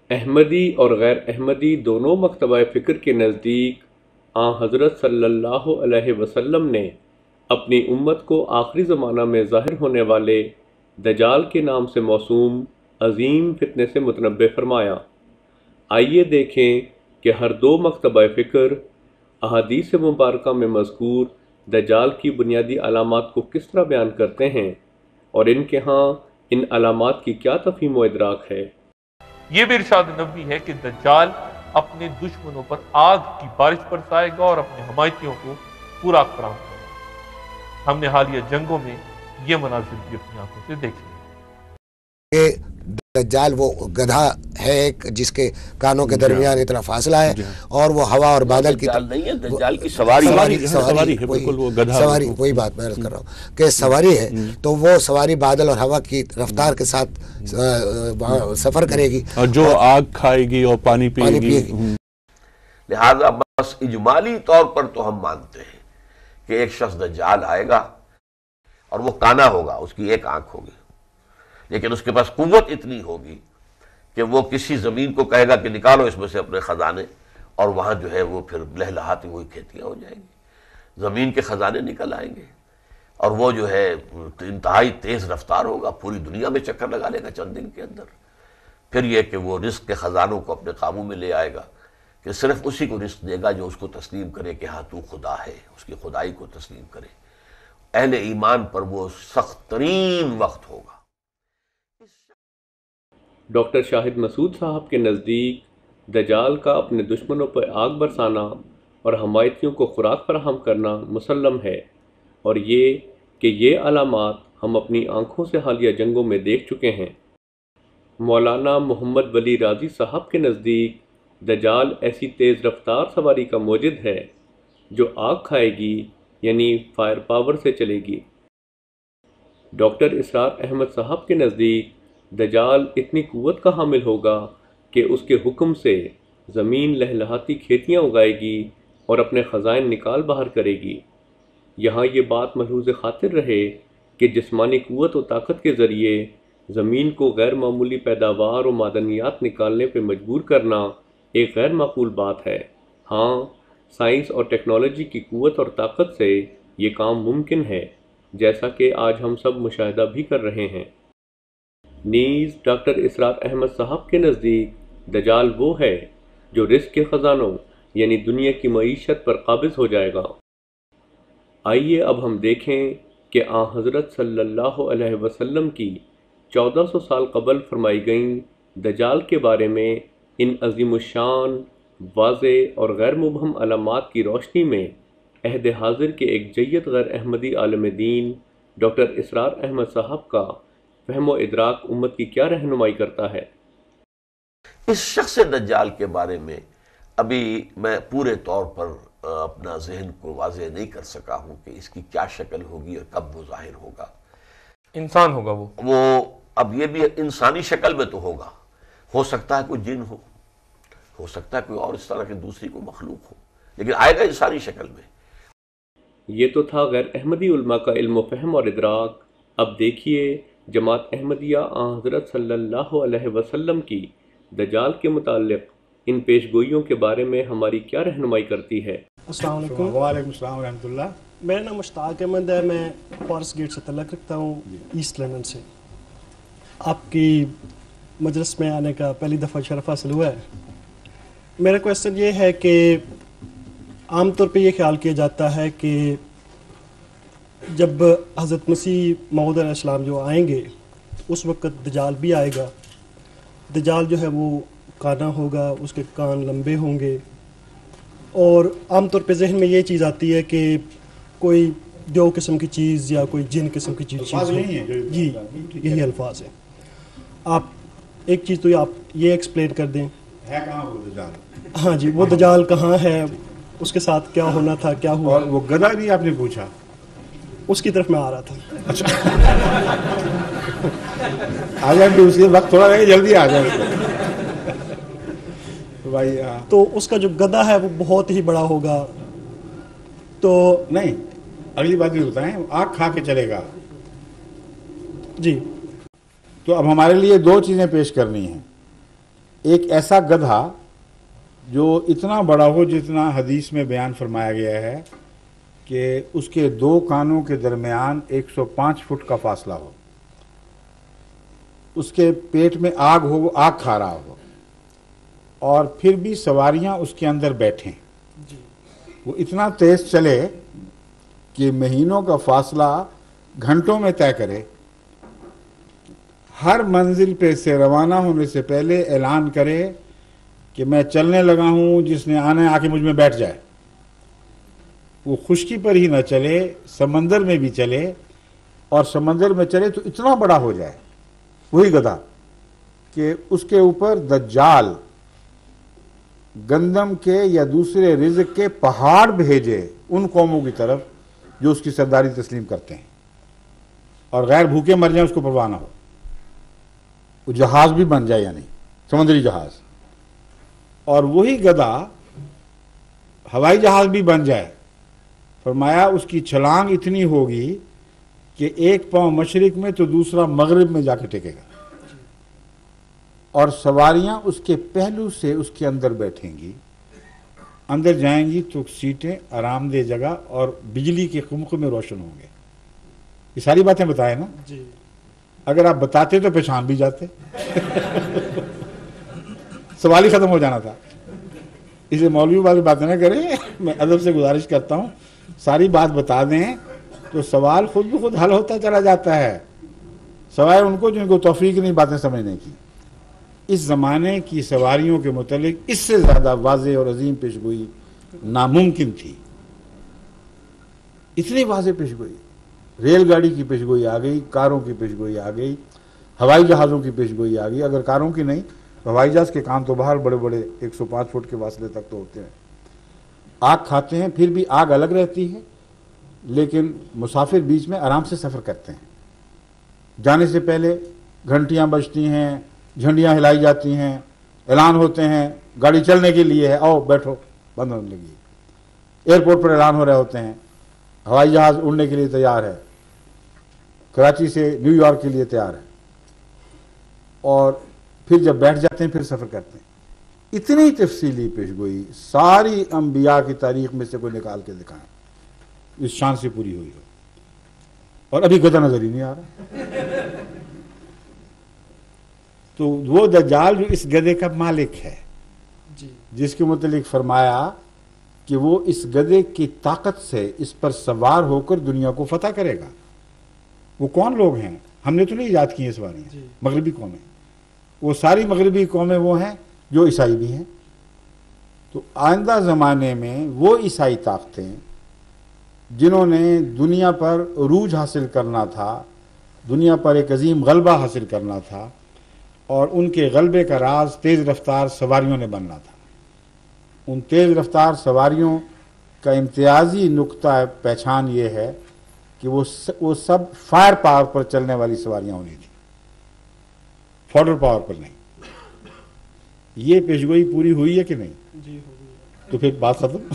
احمدی اور غیر احمدی دونوں مکتبہ فکر کے نزدیک آن حضرت صلی اللہ علیہ وسلم نے اپنی امت کو آخری زمانہ میں ظاہر ہونے والے دجال کے نام سے موسوم عظیم فتنے سے متنبع فرمایا۔ آئیے دیکھیں کہ ہر دو مکتبہ فکر احادیث مبارکہ میں مذکور دجال کی بنیادی علامات کو کس طرح بیان کرتے ہیں اور ان کے ہاں ان علامات کی کیا تفہیم و ادراک ہے۔ یہ بھی ارشاد نبوی ہے کہ دجال اپنے دشمنوں پر آگ کی بارش برسائے گا اور اپنے حمایتیوں کو پورا فراہم کرے گا۔ ہم نے حالیہ جنگوں میں یہ مناظر بھی اپنی آنکھوں سے دیکھے ہیں۔ دجال وہ گدھا ہے جس کے کانوں کے درمیان اتنا فاصلہ ہے اور وہ ہوا اور بادل کی نہیں ہے، دجال کی سواری ہے، وہی بات میں عرض کر رہا ہوں کہ سواری ہے تو وہ سواری بادل اور ہوا کی رفتار کے ساتھ سفر کرے گی اور جو آگ کھائے گی اور پانی پیے گی۔ لہذا بس اجمالی طور پر تو ہم مانتے ہیں کہ ایک شخص دجال آئے گا اور وہ کانا ہوگا، اس کی ایک آنکھ ہوگی، لیکن اس کے پاس قوت اتنی ہوگی کہ وہ کسی زمین کو کہے گا کہ نکالو اس میں سے اپنے خزانے، اور وہاں جو ہے وہ پھر لہلہاتی ہوئی کھیتیاں ہو جائیں گی، زمین کے خزانے نکل آئیں گے، اور وہ جو ہے انتہائی تیز رفتار ہوگا، پوری دنیا میں چکر لگا لے گا چند دن کے اندر۔ پھر یہ کہ وہ رزق کے خزانوں کو اپنے قابو میں لے آئے گا کہ صرف اسی کو رزق دے گا جو اس کو تسلیم کرے کہ ہاں تو خدا ہے، اس کی خدائی کو تسلیم کرے۔ اہل ایمان پر وہ سخت ترین وقت ہوگا۔ ڈاکٹر شاہد مسعود صاحب کے نزدیک دجال کا اپنے دشمنوں پر آگ برسانا اور حمایتیوں کو خوراک فراہم کرنا مسلم ہے، اور یہ کہ یہ علامات ہم اپنی آنکھوں سے حالیہ جنگوں میں دیکھ چکے ہیں۔ مولانا محمد ولی رازی صاحب کے نزدیک دجال ایسی تیز رفتار سواری کا موجد ہے جو آگ کھائے گی، یعنی فائر پاور سے چلے گی۔ ڈاکٹر اسرار احمد صاحب کے نزدیک دجال اتنی قوت کا حامل ہوگا کہ اس کے حکم سے زمین لہلہاتی کھیتیاں اگائے گی اور اپنے خزائن نکال باہر کرے گی۔ یہاں یہ بات ملحوظ خاطر رہے کہ جسمانی قوت و طاقت کے ذریعے زمین کو غیر معمولی پیداوار و معدنیات نکالنے پہ مجبور کرنا ایک غیر معقول بات ہے۔ ہاں، سائنس اور ٹیکنالوجی کی قوت اور طاقت سے یہ کام ممکن ہے، جیسا کہ آج ہم سب مشاہدہ بھی کر رہے ہیں۔ نیز ڈاکٹر اسرار احمد صاحب کے نزدیک دجال وہ ہے جو رزق کے خزانوں یعنی دنیا کی معیشت پر قابض ہو جائے گا۔ آئیے اب ہم دیکھیں کہ آن حضرت صلی اللہ علیہ وسلم کی 1400 سال قبل فرمائی گئیں دجال کے بارے میں ان عظیم الشان، واضح اور غیر مبہم علامات کی روشنی میں عہد حاضر کے ایک جید غیر احمدی عالم دین ڈاکٹر اسرار احمد صاحب کا فہم و ادراک امت کی کیا رہنمائی کرتا ہے۔ اس شخص دجال کے بارے میں ابھی میں پورے طور پر اپنا ذہن کو واضح نہیں کر سکا ہوں کہ اس کی کیا شکل ہوگی اور کب وہ ظاہر ہوگا۔ انسان ہوگا وہ اب یہ بھی انسانی شکل میں تو ہوگا، ہو سکتا ہے کوئی جن ہو سکتا ہے کوئی اور اس طرح کی دوسری کوئی مخلوق ہو، لیکن آئے گا انسانی شکل میں۔ یہ تو تھا غیر احمدی علماء کا علم و فہم اور ادراک۔ اب دیکھیے جماعت احمدیہ آن حضرت صلی اللہ علیہ وسلم کی دجال کے متعلق ان پیشگوئیوں کے بارے میں ہماری کیا رہنمائی کرتی ہے۔ السلام علیکم۔ وعلیکم السلام ورحمۃ اللہ۔ میرا نام مشتاق احمد ہے، میں فارس گیٹ سے تعلق رکھتا ہوں، ایسٹ لندن سے۔ آپ کی مجلس میں آنے کا پہلی دفعہ شرف حاصل ہوا ہے۔ میرا کویسچن یہ ہے کہ عام طور پہ یہ خیال کیا جاتا ہے کہ جب حضرت مسیح موعود علیہ السلام جو آئیں گے اس وقت دجال بھی آئے گا۔ دجال جو ہے وہ کانا ہوگا، اس کے کان لمبے ہوں گے، اور عام طور پہ ذہن میں یہ چیز آتی ہے کہ کوئی دیو قسم کی چیز یا کوئی جن قسم کی چیز جی یہی الفاظ ہیں۔ آپ ایک چیز تو آپ یہ ایکسپلین کر دیں ہے کہاں وہ دجال؟ ہاں جی، وہ دجال کہاں ہے، اس کے ساتھ کیا ہونا تھا، کیا ہوا؟ اور وہ گدھا بھی آپ نے پوچھا، اس کی طرف میں آ رہا تھا۔ اچھا آ جائیں بھی، اس کے وقت تھوڑا رہے، جلدی آ جائیں بھائی۔ تو اس کا جو گدھا ہے وہ بہت ہی بڑا ہوگا۔ تو نہیں، اگلی بات یہ بتائیں، آگ کھا کے چلے گا جی، تو اب ہمارے لیے دو چیزیں پیش کرنی ہیں۔ ایک ایسا گدھا جو اتنا بڑا ہو جتنا حدیث میں بیان فرمایا گیا ہے کہ اس کے 2 کانوں کے درمیان 105 فٹ کا فاصلہ ہو، اس کے پیٹ میں آگ ہو، وہ آگ کھا رہا ہو، اور پھر بھی سواریاں اس کے اندر بیٹھیں، وہ اتنا تیز چلے کہ مہینوں کا فاصلہ گھنٹوں میں طے کرے، ہر منزل پہ سے روانہ ہونے سے پہلے اعلان کرے کہ میں چلنے لگا ہوں، جس نے آنا ہے آ کے مجھ میں بیٹھ جائے۔ وہ خشکی پر ہی نہ چلے، سمندر میں بھی چلے، اور سمندر میں چلے تو اتنا بڑا ہو جائے وہی گدھا کہ اس کے اوپر دجال گندم کے یا دوسرے رزق کے پہاڑ بھیجے ان قوموں کی طرف جو اس کی سرداری تسلیم کرتے ہیں، اور غیر بھوکے مر جائیں اس کو پرواہ نہ ہو، وہ جہاز بھی بن جائے یا نہیں، سمندری جہاز، اور وہی گدھا ہوائی جہاز بھی بن جائے، فرمایا اس کی چھلانگ اتنی ہوگی کہ 1 پاؤں مشرق میں تو دوسرا مغرب میں جا کے ٹکے گا، اور سواریاں اس کے پہلو سے اس کے اندر بیٹھیں گی، اندر جائیں گی تو سیٹیں آرام دہ جگہ اور بجلی کے خمخ میں روشن ہوں گے۔ یہ ساری باتیں بتائے نا؟ جی اگر آپ بتاتے تو پہچان بھی جاتے، سوال ہی ختم ہو جانا تھا۔ اسے مولوی والی باتیں نہ کریں، میں ادب سے گزارش کرتا ہوں ساری بات بتا دیں تو سوال خود بخود حل ہوتا چلا جاتا ہے، سوائے ان کو جن کو توفیق نہیں باتیں سمجھنے کی۔ اس زمانے کی سواریوں کے متعلق اس سے زیادہ واضح اور عظیم پیشگوئی ناممکن تھی، اتنی واضح پیشگوئی، ریل گاڑی کی پیشگوئی آ گئی، کاروں کی پیشگوئی آ گئی، ہوائی جہازوں کی پیشگوئی آ گئی، اگر کاروں کی نہیں تو ہوائی جہاز کے کان تو باہر بڑے بڑے 105 فٹ کے فاصلے تک تو ہوتے ہیں، آگ کھاتے ہیں، پھر بھی آگ الگ رہتی ہے، لیکن مسافر بیچ میں آرام سے سفر کرتے ہیں، جانے سے پہلے گھنٹیاں بجتی ہیں، جھنڈیاں ہلائی جاتی ہیں، اعلان ہوتے ہیں گاڑی چلنے کے لیے ہے، آؤ بیٹھو، بند ہونے لگی، ایئرپورٹ پر اعلان ہو رہے ہوتے ہیں ہوائی جہاز اڑنے کے لیے تیار ہے، کراچی سے نیو یارک کے لیے تیار ہے، اور پھر جب بیٹھ جاتے ہیں پھر سفر کرتے ہیں۔ اتنی تفصیلی پیشگوئی ساری انبیاء کی تاریخ میں سے کوئی نکال کے دکھائیں اس شان سے پوری ہوئی ہو، اور ابھی گدھا نظر ہی نہیں آ رہا۔ تو وہ دجال جو اس گدھے کا مالک ہے، جس کے متعلق فرمایا کہ وہ اس گدھے کی طاقت سے اس پر سوار ہو کر دنیا کو فتح کرے گا۔ وہ کون لوگ ہیں؟ ہم نے تو نہیں ایجاد کی ہیں سواریاں، مغربی قومیں، وہ ساری مغربی قومیں وہ ہیں جو عیسائی بھی ہیں۔ تو آئندہ زمانے میں وہ عیسائی طاقتیں جنہوں نے دنیا پر عروج حاصل کرنا تھا، دنیا پر ایک عظیم غلبہ حاصل کرنا تھا، اور ان کے غلبے کا راز تیز رفتار سواریوں نے بننا تھا، ان تیز رفتار سواریوں کا امتیازی نقطہ پہچان یہ ہے کہ وہ سب فائر پاور پر چلنے والی سواریاں ہونی تھیں، فوڈر پاور پر نہیں۔ یہ پیشگوئی پوری ہوئی ہے کہ نہیں؟ جی ہو گئی۔ تو پھر بات ختم۔